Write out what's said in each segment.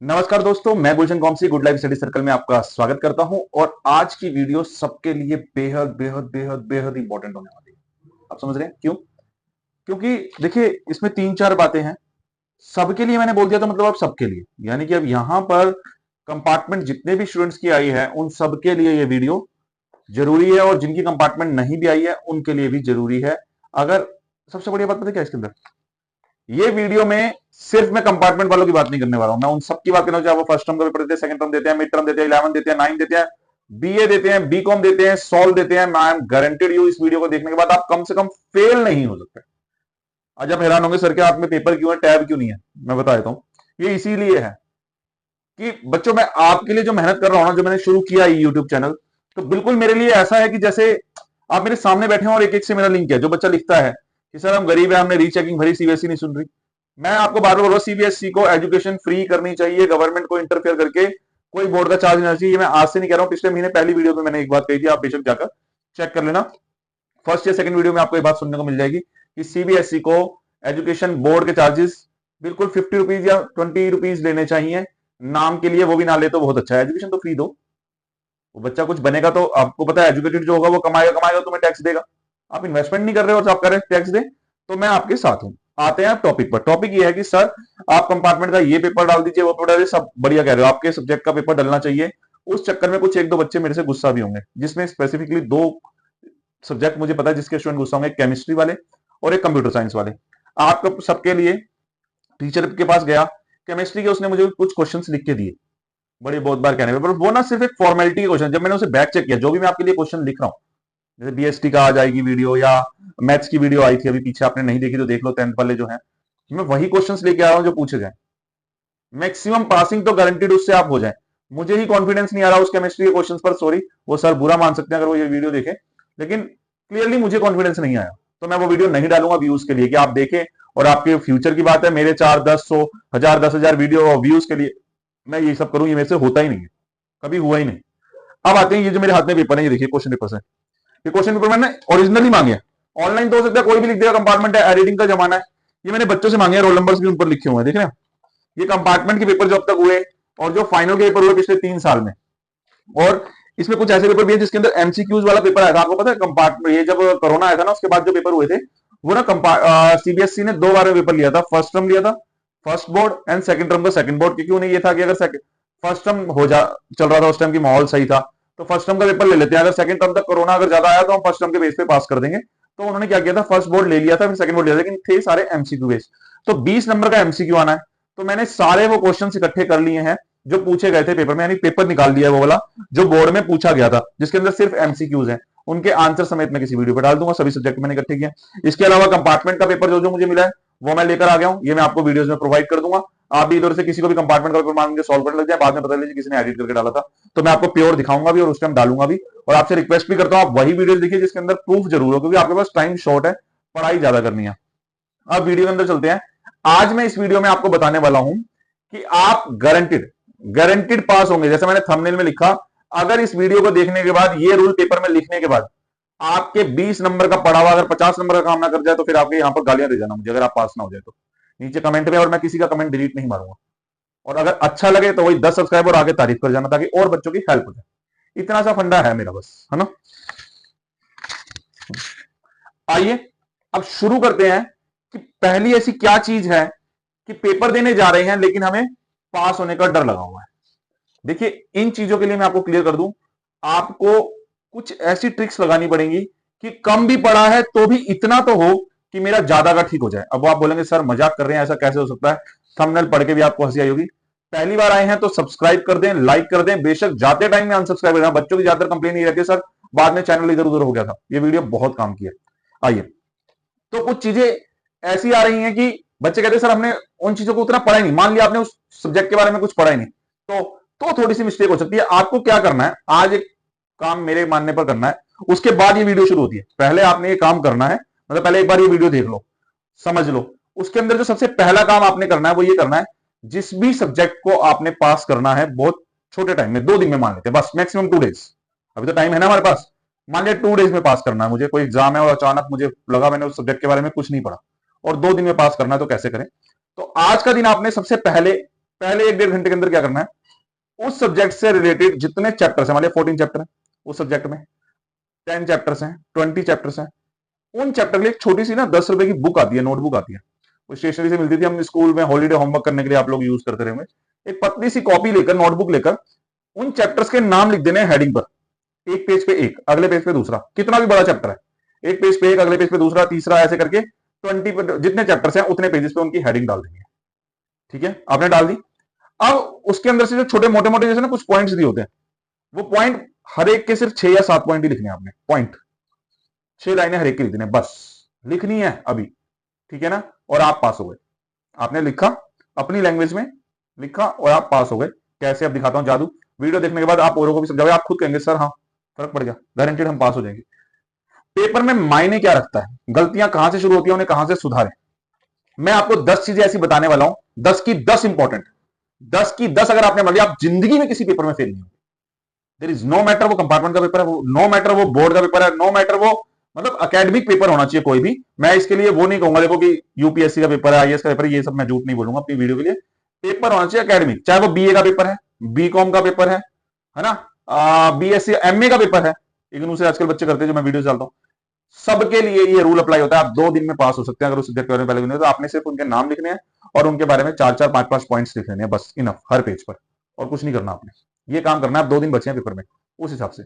नमस्कार दोस्तों, मैं गुलशन कौमसी गुड लाइफ स्टडी सर्कल में आपका स्वागत करता हूं। और आज की वीडियो सबके लिए बेहद बेहद बेहद बेहद इंपॉर्टेंट होने वाली है। आप समझ रहे हैं क्यों? क्योंकि देखिए, इसमें तीन चार बातें हैं। सबके लिए मैंने बोल दिया तो मतलब अब सबके लिए, यानी कि अब यहां पर कंपार्टमेंट जितने भी स्टूडेंट्स की आई है उन सबके लिए ये वीडियो जरूरी है, और जिनकी कंपार्टमेंट नहीं भी आई है उनके लिए भी जरूरी है। अगर सबसे बढ़िया बात पता है क्या है इसके अंदर? ये वीडियो में सिर्फ मैं कंपार्टमेंट वालों की बात नहीं करने वाला हूं, मैं उन सबकी बात करना चाहे वो फर्स्ट टर्म का पेपर देते हैं, सेकंड टर्म देते हैं, मिड टर्म देते हैं, 11 देते हैं, 9 देते हैं, बीए देते हैं, बीकॉम देते हैं, सॉल्व देते हैं। आई एम गारंटेड यू, इस वीडियो को देखने के बाद आप कम से कम फेल नहीं हो सकते। आज आप हैरान होंगे, सर के हाथ में पेपर क्यों है, टैब क्यों नहीं है? मैं बता देता हूं, ये इसीलिए है कि बच्चों, मैं आपके लिए जो मेहनत कर रहा हूं ना, जो मैंने शुरू किया है यूट्यूब चैनल, तो बिल्कुल मेरे लिए ऐसा है कि जैसे आप मेरे सामने बैठे हो और एक एक से मेरा लिंक है। जो बच्चा लिखता है कि सर हम गरीब है, हमने रीचेकिंग भरी, सीबीएसई नहीं सुन रही, मैं आपको बार बार बोल रहा हूं, सीबीएसई को एजुकेशन फ्री करनी चाहिए, गवर्नमेंट को इंटरफेयर करके कोई बोर्ड का चार्ज नहीं होना चाहिए। मैं आज से नहीं कह रहा हूं, पिछले महीने पहली वीडियो में मैंने एक बात कही थी, आप बेशक जाकर चेक कर लेना। फर्स्ट या सेकंड वीडियो में आपको ये बात सुनने को मिल जाएगी कि सीबीएसई को एजुकेशन बोर्ड के चार्जेस बिल्कुल 50 रुपीज या 20 रुपीज लेने चाहिए। नाम के लिए, वो भी ना ले तो बहुत अच्छा है, एजुकेशन तो फ्री दो। वो बच्चा कुछ बनेगा तो आपको पता है, एजुकेटेड जो होगा वो कमाएगा कमाएगा, तुम्हें टैक्स देगा। आप इन्वेस्टमेंट नहीं कर रहे हो और आप कर रहे हैं टैक्स दे, तो मैं आपके साथ हूं। आते हैं आप टॉपिक पर। टॉपिक ये है कि सर आप कंपार्टमेंट का ये पेपर डाल दीजिए, वो पेपर डालिए, सब बढ़िया कह रहे हो, आपके सब्जेक्ट का पेपर डलना चाहिए। उस चक्कर में कुछ एक दो बच्चे मेरे से गुस्सा भी होंगे, जिसमें स्पेसिफिकली दो सब्जेक्ट मुझे पता है जिसके स्टूडेंट गुस्सा होंगे, केमिस्ट्री वाले और एक कंप्यूटर साइंस वाले। आपका सबके लिए टीचर के पास गया, केमिस्ट्री के उसने मुझे कुछ क्वेश्चंस लिख के दिए, बड़ी बहुत बार कहने पर वो ना सिर्फ एक फॉर्मेलिटी के क्वेश्चन। जब मैंने उसे बैक चेक किया, जो भी मैं आपके लिए क्वेश्चन लिख रहा हूँ, जैसे बीएसटी का आ जाएगी वीडियो, या मैथ्स की वीडियो आई थी अभी पीछे, आपने नहीं देखी तो देख लो, 10th वाले जो है, मैं वही क्वेश्चंस लेके आ रहा हूं जो पूछे गए। मैक्सिमम पासिंग तो गारंटीड उससे आप हो जाए। मुझे ही कॉन्फिडेंस नहीं आ रहा उस केमिस्ट्री के क्वेश्चंस पर, सॉरी, वो सर बुरा मान सकते हैं अगर वो ये वीडियो देखें, लेकिन क्लियरली मुझे कॉन्फिडेंस नहीं आया, तो मैं वो वीडियो नहीं डालूंगा व्यूज के लिए कि आप देखें। और आपके फ्यूचर की बात है, मेरे 4 10 100 1000 10,000 वीडियो व्यूज के लिए मैं ये सब करूं, ये मेरे से होता ही नहीं है, कभी हुआ ही नहीं। अब आते हैं, ये जो मेरे हाथ में पेपर है, ये देखिए क्वेश्चन पेपर है। ये क्वेश्चन पेपर मैंने ओरिजिनली मांगे हैं, ऑनलाइन तो हो सकता है कोई भी लिख देगा, कंपार्टमेंट है, एडिटिंग का जमाना है। ये मैंने बच्चों से मांगे हैं, रोल नंबर्स भी उन पर लिखे हुए हैं, देख रहे हैं। ये कंपार्टमेंट के पेपर जो अब तक हुए और जो फाइनल के पेपर हुए पिछले 3 साल में, और इसमें कुछ ऐसे पेपर भी है जिसके अंदर एमसीक्यूज वाला पेपर आया था। आपको पता है कंपार्टमेंट, ये जब कोरोना आया था ना, उसके बाद जो पेपर हुए थे वो ना, सीबीएसई ने 2 बार में पेपर लिया था। फर्स्ट टर्म लिया था first board, and second term का सेकंड बोर्ड, क्योंकि उन्हें ये था कि अगर फर्स्ट टर्म हो जा चल रहा था उस टाइम की माहौल सही था, तो फर्स्ट टर्म का पेपर ले लेते हैं, अगर सेकंड टर्म तक कोरोना अगर ज्यादा आया तो हम फर्स्ट टर्म के बेस पे पास कर देंगे। तो उन्होंने क्या किया था, फर्स्ट बोर्ड ले लिया था, फिर सेकंड बोर्ड लिया था, लेकिन थे सारे एमसीक्यू बेस। तो 20 नंबर का एमसीक्यू आना है, तो मैंने सारे वो क्वेश्चन इकट्ठे कर लिए हैं जो पूछे गए थे पेपर में, यानी पेपर निकाल दिया है वो वाला जो बोर्ड में पूछा गया था, जिसके अंदर सिर्फ एमसीक्यूज हैं। उनके आंसर समेत मैं किसी वीडियो पर डाल दूंगा, सभी सब्जेक्ट मैंने इकट्ठे किया। इसके अलावा कंपार्टमेंट का पेपर जो जो मुझे मिला है वो मैं लेकर आ गया हूं, ये मैं आपको वीडियोस में प्रोवाइड कर दूंगा। आप भी इधर से किसी को भी कंपार्टमेंट का पेपर मांगेंगे, सॉल्व करने लग जाए, बाद में पता लीजिए किसी ने एडिट करके डाला था, तो मैं आपको प्योर दिखाऊंगा भी और उस टाइम डालूंगा भी। और आपसे रिक्वेस्ट भी करता हूं, आप वही वीडियो देखिए जिसके अंदर प्रूफ जरूर हो, क्योंकि आपके पास टाइम शॉर्ट है, पढ़ाई ज्यादा करनी है। अब वीडियो के अंदर चलते हैं। आज मैं इस वीडियो में आपको बताने वाला हूं कि आप गारंटेड गारंटेड पास होंगे, जैसे मैंने थंबनेल में लिखा। अगर इस वीडियो को देखने के बाद, ये रूल पेपर में लिखने के बाद आपके 20 नंबर का पढ़ा हुआ अगर 50 नंबर का काम ना कर जाए, तो फिर आपके यहां पर गालियां दे जाना मुझे, अगर आप पास ना हो जाए तो नीचे कमेंट में, और मैं किसी का कमेंट डिलीट नहीं मारूंगा। और अगर अच्छा लगे तो वही 10 सब्सक्राइबर आगे तारीफ कर जाना, ताकि और बच्चों की हेल्प हो जाए। इतना सा फंडा है मेरा, बस, है ना। आइए अब शुरू करते हैं कि पहली ऐसी क्या चीज है कि पेपर देने जा रहे हैं लेकिन हमें पास होने का डर लगा हुआ है। देखिए, इन चीजों के लिए मैं आपको क्लियर कर दूं, आपको कुछ ऐसी ट्रिक्स लगानी पड़ेंगी कि कम भी पड़ा है तो भी इतना तो हो कि मेरा ज्यादा का ठीक हो जाए। अब आप बोलेंगे सर मजाक कर रहे हैं, ऐसा कैसे हो सकता है? थंबनेल पढ़ के भी आपको हंसी आई होगी। पहली बार आए हैं तो सब्सक्राइब कर दें, लाइक कर दें, बेशक जाते टाइम में अनसब्सक्राइब कर दें। बच्चों की ज्यादातर कंप्लेन नहीं रहती सर बाद में चैनल इधर उधर हो गया था, ये वीडियो बहुत काम किया। आइए, तो कुछ चीजें ऐसी आ रही हैं कि बच्चे कहते हैं सर हमने उन चीजों को उतना पढ़ा ही नहीं। मान लिया आपने उस सब्जेक्ट के बारे में कुछ पढ़ा ही नहीं, तो थोड़ी सी मिस्टेक हो सकती है। आपको क्या करना है, आज एक काम मेरे मानने पर करना है, उसके बाद ये वीडियो शुरू होती है। पहले आपने ये काम करना है, मतलब पहले एक बार ये वीडियो देख लो, समझ लो। उसके अंदर जो सबसे पहला काम आपने करना है वो ये करना है, जिस भी सब्जेक्ट को आपने पास करना है बहुत छोटे टाइम में, 2 दिन में मान लेते हैं, बस मैक्सिमम 2 डेज, अभी तो टाइम है ना हमारे पास। मान लिया 2 डेज में पास करना है मुझे, कोई एग्जाम है और अचानक मुझे लगा मैंने उस सब्जेक्ट के बारे में कुछ नहीं पढ़ा और 2 दिन में पास करना है, तो कैसे करें? तो आज का दिन आपने सबसे पहले पहले 1-1.5 घंटे के अंदर क्या करना है, उस सब्जेक्ट से रिलेटेड जितने चैप्टर्स हैं, मान लिया 14 चैप्टर है उस सब्जेक्ट में, 10 चैप्टर्स हैं, 20 चैप्टर्स हैं, उन चैप्टर के लिए एक छोटी सी ना 10 रुपए की बुक आती है, नोटबुक आती है, वो स्टेशनरी से मिलती थी, हम स्कूल में हॉलीडे होमवर्क करने के लिए आप लोग यूज करते रहेंगे। एक पतली सी कॉपी लेकर, नोटबुक लेकर, उन चैप्टर्स के नाम लिख देने हेडिंग पर, एक पेज पे एक, अगले पेज पे दूसरा, कितना भी बड़ा चैप्टर है, एक पेज पे एक, अगले पेज पे दूसरा, तीसरा, ऐसे करके 20 जितने चैप्टर्स हैं उतने पेजेस पे उनकी हेडिंग डाल देंगे। ठीक है, आपने डाल दी। अब उसके अंदर से जो छोटे मोटे मोटे जैसे ना कुछ पॉइंट्स दिए होते हैं, वो पॉइंट हर एक के सिर्फ 6 या 7 पॉइंट ही लिखने हैं आपने, पॉइंट 6 लाइनें हर एक की लिखनी है, बस लिखनी है अभी। ठीक है ना, और आप पास हो गए। आपने लिखा, अपनी लैंग्वेज में लिखा और आप पास हो गए। कैसे, अब दिखाता हूं जादू। वीडियो देखने के बाद आप औरों को भी समझाओगे, आप खुद कहेंगे सर हाँ फर्क पड़ गया, गारंटेड हम पास हो जाएंगे। पेपर में मायने क्या रखता है, गलतियां कहां से शुरू होती है, उन्हें कहां से सुधारें। मैं आपको 10 चीजें ऐसी बताने वाला हूं, 10 की 10 इंपॉर्टेंट, 10 की 10 अगर आपने मान लिया, आप जिंदगी में किसी पेपर में फेल नहीं होंगे। देयर इज नो मैटर वो कंपार्टमेंट का पेपर है, वो नो मैटर वो बोर्ड का पेपर है, नो मैटर वो मतलब एकेडमिक पेपर होना चाहिए कोई भी। मैं इसके लिए वो नहीं कहूंगा देखो कि यूपीएससी का पेपर है, आईएएस का पेपर है, ये सब मैं झूठ नहीं बोलूंगा अपनी वीडियो के लिए। पेपर होना चाहिए एकेडमिक, चाहे वो बीए का पेपर है, बीकॉम का पेपर है ना, बीएससी एमए का पेपर है, इग्नू से आजकल बच्चे करते हैं जो मैं वीडियो डालता हूं, सबके लिए ये रूल अप्लाई होता है। आप 2 दिन में पास हो सकते हैं अगर उस सब्जेक्ट के बारे में पहले दिन, तो आपने सिर्फ उनके नाम लिखने हैं और उनके बारे में 4-4, 5-5 पॉइंट्स लिख लेने हैं, बस इनफ, हर पेज पर, और कुछ नहीं करना आपने। ये काम करना है, 2 दिन बचे हैं पेपर में, उस हिसाब से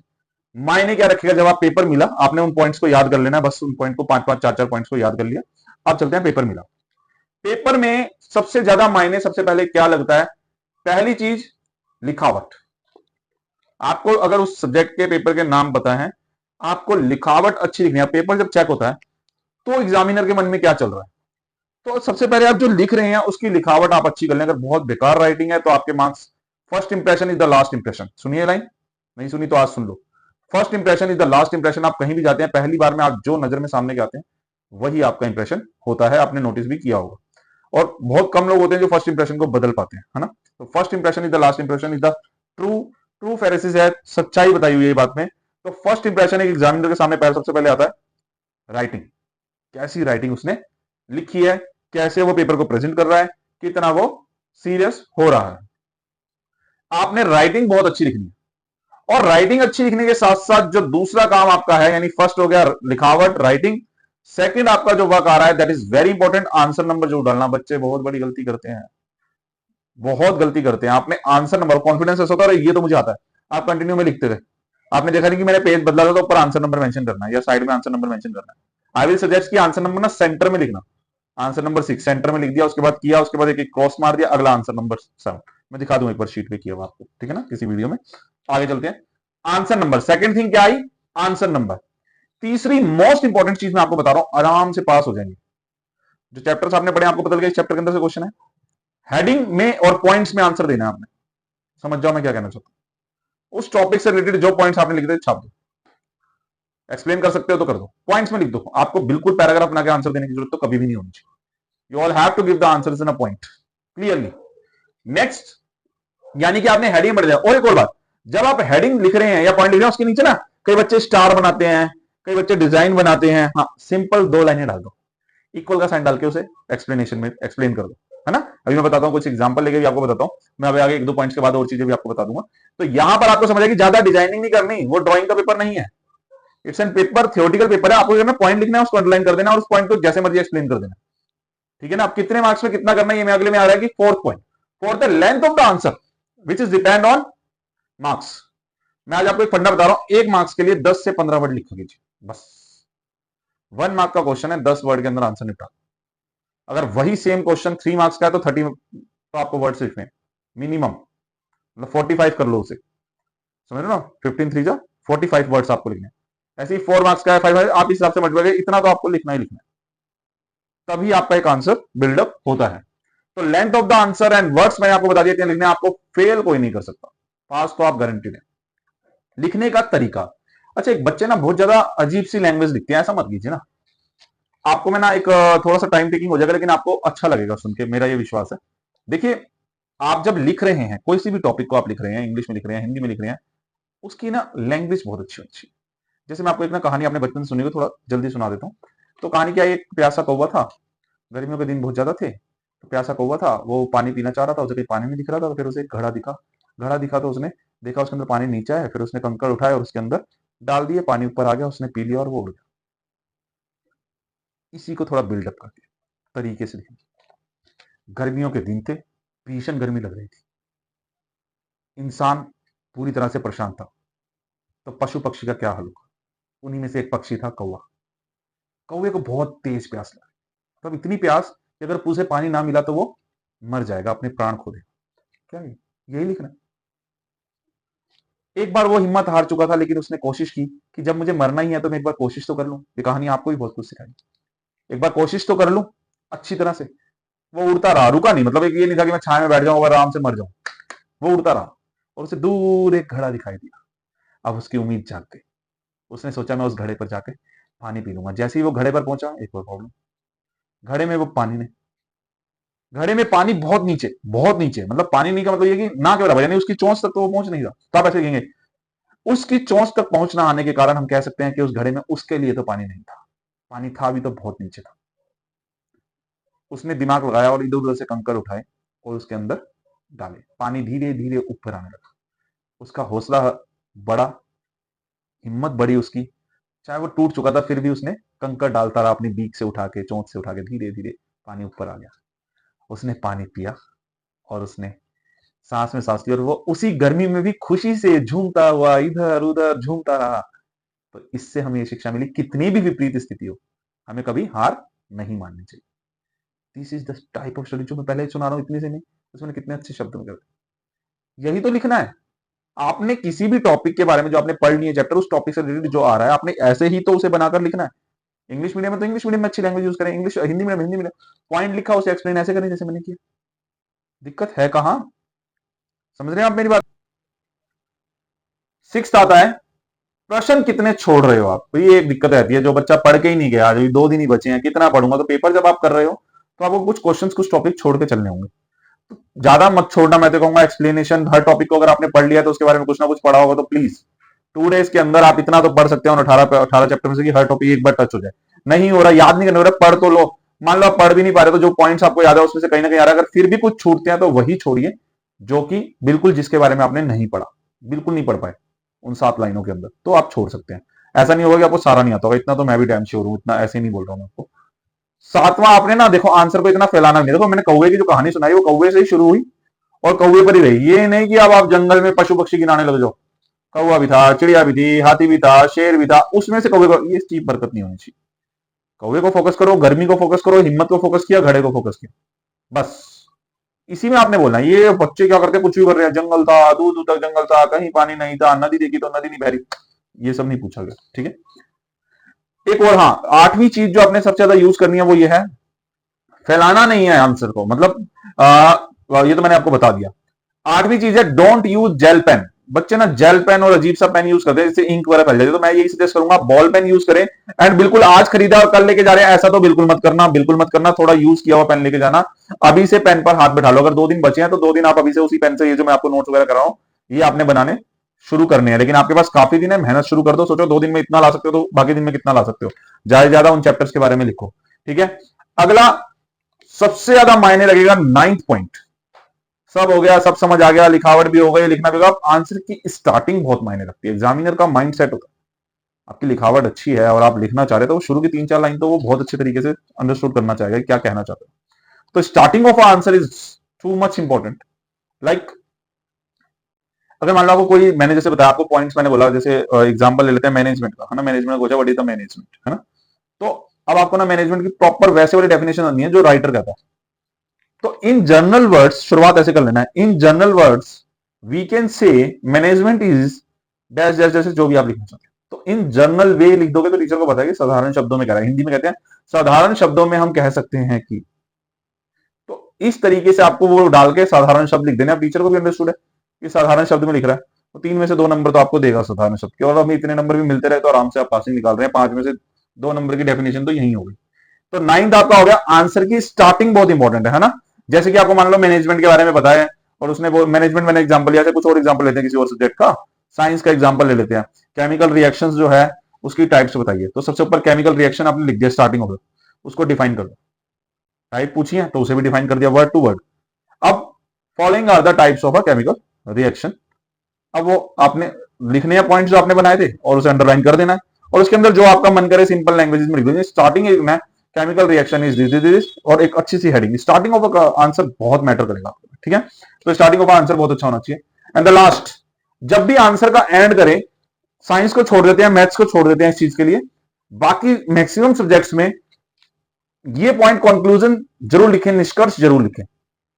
मायने क्या रखेगा। जब आप पेपर मिला, आपने उन पॉइंट्स को याद कर लेना है, बस उन पॉइंट को 5-5, 4-4 पॉइंट्स को याद कर लिया। अब चलते हैं पेपर मिला। पेपर में सबसे ज्यादा मायने सबसे पहले क्या लगता है, पहली चीज लिखावट। आपको अगर उस सब्जेक्ट के पेपर के नाम पता है, आपको लिखावट अच्छी लिखनी है। पेपर जब चेक होता है तो एग्जामिनर के मन में क्या चल रहा है, तो सबसे पहले आप जो लिख रहे हैं उसकी लिखावट आप अच्छी कर लें। अगर बहुत बेकार राइटिंग है तो आपके marks, first impression is the last impression, सुनिए लाइन, नहीं सुनी तो आज सुन लो। First impression is the last impression. आप कहीं भी जाते हैं, पहली बार में आप जो नजर में सामने के आते हैं वही आपका इंप्रेशन होता है, आपने नोटिस भी किया होगा। और बहुत कम लोग होते हैं जो फर्स्ट इंप्रेशन को बदल पाते हैं, है ना। तो first impression is the last impression is the true true pheresis है, सच्चाई बताई हुई है बात में। तो फर्स्ट इंप्रेशन एक एग्जामिनर के सामने पहले सबसे पहले आता है राइटिंग, कैसी राइटिंग उसने लिखी है, कैसे वो पेपर को प्रेजेंट कर रहा है, कितना वो सीरियस हो रहा है। आपने राइटिंग बहुत अच्छी लिखनी है, और राइटिंग अच्छी लिखने के साथ साथ जो दूसरा काम आपका है, यानी फर्स्ट हो गया लिखावट, राइटिंग, सेकंड आपका जो वर्क आ रहा है that is very important, answer number जो डालना। बच्चे बहुत बड़ी गलती करते हैं, बहुत गलती करते हैं। आपने आंसर नंबर, कॉन्फिडेंस ऐसा होता है ये तो मुझे आता है, आप कंटिन्यू में लिखते रहे, आपने देखा नहीं कि मैंने पेज बदला था तो ऊपर आंसर नंबर मेंशन करना है या साइड में आंसर नंबर मेंशन करना है। आई विल सजेस्ट कि आंसर नंबर ना सेंटर में लिखना, आंसर नंबर 6 सेंटर में लिख दिया, उसके बाद किया, उसके बाद एक क्रॉस मार दिया, अगला आंसर नंबर 7। मैं दिखा दूं एक बार शीट पे किया हुआ आपको, ठीक है ना, किसी वीडियो में। आगे चलते हैं, आंसर नंबर, सेकंड थिंग क्या आई, आंसर नंबर। तीसरी मोस्ट इंपॉर्टेंट चीज मैं आपको बता रहा हूं, आराम से पास हो जाएंगे। जो चैप्टर्स आपने पढ़े आपको पता लगा इस चैप्टर के अंदर से क्वेश्चन है, हेडिंग में और पॉइंट्स में आंसर देना है आपने। समझ जाओ मैं क्या कहना चाहता हूं, उस टॉपिक से रिलेटेड जो पॉइंट्स आपने लिखे थे छाप दो, एक्सप्लेन कर सकते हो तो कर दो, पॉइंट्स में लिख दो। आपको बिल्कुल पैराग्राफ बना के आंसर देने की जरूरत तो कभी भी नहीं होनी चाहिए। You all have to give the answers in a point clearly. Next, यानी कि आपने हेडिंग बढ़ जाए। और एक और बात, जब आप हेडिंग लिख रहे हैं या पॉइंट लिख रहे हैं उसके नीचे ना कई बच्चे स्टार बनाते हैं, कई बच्चे डिजाइन बनाते हैं। हाँ, सिंपल 2 लाइनें डाल दो, इक्वल का साइन डाल के उसे एक्सप्लेनेशन में एक्सप्लेन कर दो, है ना। अभी मैं बताता हूं, कुछ एग्जांपल लेके भी आपको बताता हूं मैं, अभी आगे 1-2 पॉइंट्स के बाद और चीजें भी आपको बता दूंगा। तो यहां पर आपको समझ आएगी ज्यादा डिजाइनिंग नहीं करनी, वो ड्राइंग का पेपर नहीं है, it's an paper, theoretical paper है। आपको करना पॉइंट लिखना है, उसको अंडरलाइन कर देना और उस पॉइंट को जैसे मर्जी एक्सप्लेन कर देना, ठीक है ना। आप कितने मार्क्स में कितना करना है, ये मैं अगले में आ रहा है कि fourth point, for the length of the answer which is depend on marks. मैं आज आपको एक फंडा बता रहा हूं, 1 मार्क्स के लिए 10 से 15 वर्ड लिखोगे बस। 1 मार्क का क्वेश्चन है, 10 वर्ड के अंदर आंसर निपटा। अगर वही सेम क्वेश्चन 3 मार्क्स का है तो 30 तो आपको वर्ड्स लिखने मिनिमम, मतलब 45 कर लो उसे, समझ लो ना, 15 3 जा 45 वर्ड्स आपको लिखने। ऐसे ही 4 मार्क्स का है 5, आप इस हिसाब से मल्टीप्लाई, इतना तो आपको लिखना ही लिखना है, तभी आपका एक आंसर बिल्डअप होता है। तो length of the answer and words मैंने आपको बता दिया लिखने, आपको फेल कोई नहीं कर सकता, पास तो आप गारंटीड है। लिखने का तरीका, अच्छा एक बच्चे ना बहुत ज्यादा अजीब सी लैंग्वेज लिखते हैं, ऐसा मत कीजिए ना। आपको मैं ना एक थोड़ा सा टाइम टेकिंग हो जाएगा, लेकिन आपको अच्छा लगेगा सुन के, मेरा ये विश्वास है। देखिए, आप जब लिख रहे हैं कोई सी भी टॉपिक को, आप लिख रहे हैं, इंग्लिश में लिख रहे हैं, हिंदी में लिख रहे हैं, उसकी ना लैंग्वेज बहुत अच्छी होनी चाहिए। जैसे मैं आपको एक ना कहानी अपने बचपन से सुनी को थोड़ा जल्दी सुना देता हूँ। तो कहानी क्या, एक प्यासा कौवा था, गर्मियों के दिन बहुत ज्यादा थे, तो प्यासा कौवा था, वो पानी पीना चाह रहा था, उसे कहीं पानी नहीं दिख रहा था, तो फिर उसे एक घड़ा दिखा। घड़ा दिखा तो उसने देखा उसके अंदर पानी नीचा है, फिर उसने कंकड़ उठाए और उसके अंदर डाल दिए, पानी ऊपर आ गया, उसने पी लिया और वो उड़ गया। इसी को थोड़ा बिल्डअप करके तरीके से लिखें। गर्मियों के दिन थे, भीषण गर्मी लग रही थी, इंसान पूरी तरह से परेशान था। तो पशु पक्षी का क्या हाल होगा? उन्हीं में से एक पक्षी था कौवा। कौवे को बहुत तेज प्यास लगी, तब इतनी प्यास कि अगर उसे पानी ना मिला तो वो मर जाएगा, अपने प्राण खो देगा। क्या है? यही लिखना है। एक बार वो हिम्मत हार चुका था, लेकिन उसने कोशिश की कि जब मुझे मरना ही है तो मैं एक बार कोशिश तो कर लूं। ये कहानी आपको भी बहुत कुछ सिखाएगी। एक बार कोशिश तो कर लूं अच्छी तरह से। वो उड़ता रहा, रुका नहीं। मतलब एक ये नहीं था कि मैं छाया में बैठ जाऊं और आराम से मर जाऊं। वो उड़ता रहा और उसे दूर एक घड़ा दिखाई दिया। अब उसकी उम्मीद जाग गई। उसने सोचा मैं उस घड़े पर जाके पानी पी लूंगा। जैसे ही वो घड़े पर पहुंचा, एक और प्रॉब्लम, घड़े में वो पानी नहीं। घड़े में पानी बहुत नीचे, बहुत नीचे। मतलब पानी नहीं का मतलब ये कि ना के बराबर, यानी उसकी चोंच तक तो वो पहुंच नहीं रहा। तो आप ऐसे कहेंगे उसकी चोंच तक पहुंचना आने के कारण हम कह सकते हैं कि उस घड़े में उसके लिए तो पानी नहीं था। पानी था भी तो बहुत नीचे था। उसने दिमाग लगाया और इधर उधर से कंकर उठाए और उसके अंदर डाले। पानी धीरे धीरे ऊपर आने लगा। उसका हौसला बढ़ा, हिम्मत बढ़ी उसकी। चाहे वो टूट चुका था, फिर भी उसने कंकर डालता रहा, अपनी बीक से उठा के, चोंच से उठा के, धीरे धीरे पानी ऊपर आ गया। उसने पानी पिया और उसने सांस में सांस ली, और वो उसी गर्मी में भी खुशी से झूमता हुआ इधर उधर झूमता रहा। तो इससे हमें ये शिक्षा मिली, कितनी भी विपरीत स्थिति हो, हमें कभी हार नहीं माननी चाहिए। This is the type of study जो मैं पहले सुना रहा हूं इतनी से नहीं, उसमें कितने अच्छे शब्द में करते। यही तो लिखना है। आपने किसी भी टॉपिक के बारे में जो आपने पढ़ लिया चैप्टर, उस टॉपिक से रिलेटेड जो आ रहा है, आपने ऐसे ही तो उसे बनाकर लिखना है। इंग्लिश मीडियम में तो इंग्लिश मीडियम में अच्छी लैंग्वेज यूज करें, English Hindi medium Hindi medium, point लिखा उसे एक्सप्लेन ऐसे करें जैसे मैंने किया। दिक्कत है कहां? समझ रहे हैं आप मेरी बात? सिक्स आता है, प्रश्न कितने छोड़ रहे हो आप। तो ये एक दिक्कत रहती है, जो बच्चा पढ़ के ही नहीं गया, आज 2 दिन ही बचे हैं, कितना पढ़ूंगा। तो पेपर जब आप कर रहे हो तो आपको कुछ क्वेश्चंस, कुछ टॉपिक छोड़ के चलने होंगे। तो ज्यादा मत छोड़ना, मैं तो कहूंगा एक्सप्लेनेशन हर टॉपिक को अगर आपने पढ़ लिया तो उसके बारे में कुछ ना कुछ पढ़ा होगा, तो प्लीज 2 डेज के अंदर आप इतना तो पढ़ सकते हो 18 चैप्टर में से कि हर टॉपिक एक बार टच हो जाए। नहीं हो रहा, याद नहीं करना हो रहा, पढ़ तो लो। मान लो आप पढ़ भी नहीं पा रहे तो जो पॉइंट्स आपको याद है उसमें से कहीं ना कहीं आ रहा है, अगर फिर भी कुछ छूटते हैं तो वही छोड़िए जो कि बिल्कुल जिसके बारे में आपने नहीं पढ़ा, बिल्कुल नहीं पढ़ पाए उन 7 लाइनों के अंदर, तो आप छोड़ सकते हैं। ऐसा नहीं होगा कि आपको सारा नहीं आता होगा, इतना तो मैं भी डैम श्योर हूं, इतना ऐसे नहीं बोल रहा हूं मैं आपको। सातवां, आपने ना देखो आंसर को इतना फैलाना नहीं। देखो मैंने कौवे की जो कहानी सुनाई वो कौवे से ही शुरू हुई और कौवे पर ही रही। ये नहीं कि अब आप जंगल में पशु पक्षी गिनाने लग जाओ। कौवा भी था, चिड़िया भी थी, हाथी भी था, शेर भी था, उसमें से कौवे को, ये चीज बरकत नहीं होनी चाहिए। कौवे को फोकस करो, गर्मी को फोकस करो, हिम्मत को फोकस किया, घड़े को फोकस किया, बस इसी में आपने बोलना। ये बच्चे क्या करते, कुछ भी कर रहे हैं, जंगल था, दूर दूर तक जंगल था, कहीं पानी नहीं था, नदी देखी तो नदी नहीं बह रही, ये सब नहीं पूछा गया। ठीक है। एक और, हाँ, 8वीं चीज जो आपने सबसे ज्यादा यूज करनी है वो ये है, फैलाना नहीं है आंसर को। मतलब ये तो मैंने आपको बता दिया। 8वीं चीज है, डोंट यूज जेल पेन। बच्चे ना जेल पेन और अजीब सा पेन यूज करते हैं जिससे इंक वगैरह फैल जाती है। तो मैं यही सजेस्ट करूंगा, बॉल पेन यूज करें। एंड बिल्कुल आज खरीदा और कल लेके जा रहे हैं ऐसा तो बिल्कुल मत करना, बिल्कुल मत करना। थोड़ा यूज किया हुआ पेन लेके जाना। अभी से पेन पर हाथ बैठा लो। अगर 2 दिन बचे हैं तो 2 दिन आप अभी से उसी पेन से, ये जो मैं आपको नोट्स वगैरह कर रहा हूं, ये आपने बनाने शुरू करने हैं। लेकिन आपके पास काफी दिन है, मेहनत शुरू कर दो। सोचो 2 दिन में इतना ला सकते हो तो बाकी दिन में कितना ला सकते हो, ज्यादा से ज्यादा उन चैप्टर्स के बारे में लिखो। ठीक है। अगला सबसे ज्यादा मायने लगेगा 9th पॉइंट। सब हो गया, सब समझ आ गया, लिखावट भी हो गई, लिखना भी होगा। आंसर की स्टार्टिंग बहुत मायने रखती है। एग्जामिनर का माइंड सेट होता है, आपकी लिखावट अच्छी है और आप लिखना चाह रहे हो तो शुरू की 3-4 लाइन तो वो बहुत अच्छे तरीके से अंडरस्टूड करना चाहेगा क्या कहना चाहते हो। तो starting of answer is too much important. Like अगर मान लो आपको कोई, मैंने जैसे बताया आपको पॉइंट्स, मैंने बोला जैसे एग्जांपल ले लेते हैं मैनेजमेंट का, है ना। मैनेजमेंट को व्हाट इज द मैनेजमेंट, है ना। तो अब आपको ना मैनेजमेंट की प्रॉपर वैसे वाली डेफिनेशन आनी है जो राइटर कहता है। तो इन जनरल वर्ड्स शुरुआत ऐसे कर लेना है, in general words we can say management is dash dash, जैसे जो भी आप लिखना चाहते हैं। तो इन जनरल वे लिख दोगे तो टीचर को पता है कि साधारण शब्दों में कह रहा है। हिंदी में कहते हैं साधारण शब्दों में हम कह सकते हैं कि। तो इस तरीके से आपको वो डाल के साधारण शब्द लिख देना। टीचर को भी अंडरस्टूड है कि साधारण शब्द में लिख रहा है, तो 3 में से 2 नंबर तो आपको देगा साधारण शब्द के। और हमें इतने नंबर भी मिलते रहे तो आराम से आप पासिंग निकाल रहे हैं। 5 में से 2 नंबर की डेफिनेशन तो यही होगी। तो 9th आपका हो गया, आंसर की स्टार्टिंग बहुत इंपॉर्टेंट है ना। जैसे कि आपको मान लो मैनेजमेंट के बारे में बताया और उसने वो मैनेजमेंट, मैंने एग्जांपल लिया, कुछ और एग्जांपल लेते हैं किसी और सब्जेक्ट का, साइंस का एग्जांपल ले लेते हैं। केमिकल रिएक्शंस जो है उसकी टाइप्स बताइए। तो सबसे ऊपर केमिकल रिएक्शन आपने लिख दिया स्टार्टिंग हो, उसको डिफाइन कर दो। टाइप पूछी है तो उसे भी डिफाइन कर दिया वर्ड टू वर्ड। अब following are the types of a chemical reaction. अब वो आपने लिखने हैं पॉइंट जो आपने बनाए थे और उसे अंडरलाइन कर देना है, और उसके अंदर जो आपका मन करे सिंपल लैंग्वेज में लिख दो। स्टार्टिंग में केमिकल रिएक्शन इज दिस और एक अच्छी सी हेडिंग। स्टार्टिंग ऑफ आंसर बहुत मैटर करेगा, ठीक है। तो स्टार्टिंग ऑफ आंसर बहुत अच्छा होना चाहिए। एंड द लास्ट, जब भी आंसर का एंड करें, साइंस को छोड़ देते हैं, मैथ्स को छोड़ देते हैं इस चीज के लिए, बाकी मैक्सिमम सब्जेक्ट्स में ये पॉइंट कंक्लूजन जरूर लिखें, निष्कर्ष जरूर लिखें,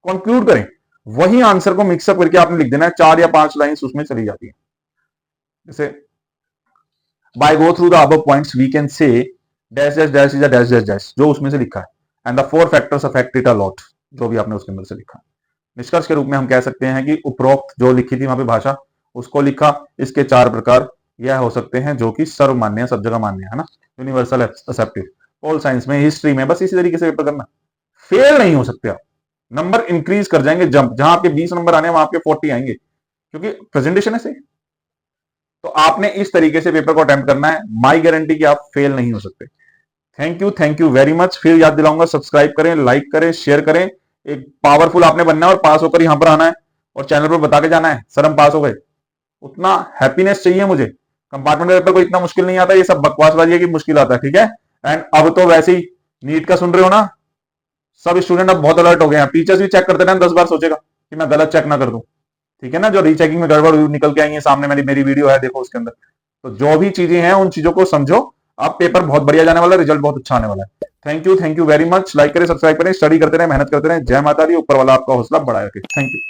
कंक्लूड करें, वही आंसर को मिक्सअप करके आपने लिख देना है। 4 या 5 लाइंस उसमें चली जाती है। जैसे by go through the above points we can say dash dash dash is a dash dash dash, जो उसमें से लिखा है, and the 4 factors affect it a lot, जो भी आपने उसके अंदर से लिखा है। निष्कर्ष के रूप में हम कह सकते हैं कि उपरोक्त जो लिखी थी वहां पे भाषा, उसको लिखा। इसके 4 प्रकार यह हो सकते हैं जो कि सर्वमान्य, सब जगह मान्य है ना, यूनिवर्सल एक्सेप्टेड। ऑल साइंस में, हिस्ट्री में, बस इसी तरीके से पेपर करना, फेल नहीं हो सकते आप। नंबर इंक्रीज कर जाएंगे, जंप, जहां आपके 20 नंबर आने वहां आपके 40 आएंगे, क्योंकि प्रेजेंटेशन है सही। तो आपने इस तरीके से पेपर को अटेम्प्ट करना है, माई गारंटी कि आप फेल नहीं हो सकते। Thank you very much. फिर याद दिलाऊंगा, सब्सक्राइब करें, लाइक करें, शेयर करें। एक पावरफुल आपने बनना है और पास होकर यहां पर आना है और चैनल पर बता के जाना है सर हम पास हो गए। उतना हैप्पीनेस चाहिए मुझे। कंपार्टमेंट पेपर कोई इतना मुश्किल नहीं आता, ये सब बकवासबाजी है कि मुश्किल आता है, ठीक है। एंड अब तो वैसे ही नीट का सुन रहे हो ना, सब स्टूडेंट अब बहुत अलर्ट हो गए हैं। टीचर्स भी चेक करते रहे 10 बार सोचेगा कि मैं गलत चेक ना कर दूं, ठीक है ना। जो रीचेकिंग में गड़बड़ निकल के आई है सामने, मेरी वीडियो है, देखो उसके अंदर। तो जो भी चीजें हैं उन चीजों को समझो। अब पेपर बहुत बढ़िया जाने वाला है, रिजल्ट बहुत अच्छा आने वाला है। Thank you very much. Like करें, सब्सक्राइब करें, स्टडी करते रहे, मेहनत करते रहे। जय माता दी, ऊपर वाला आपका हौसला बढ़ाए रखे। Thank you.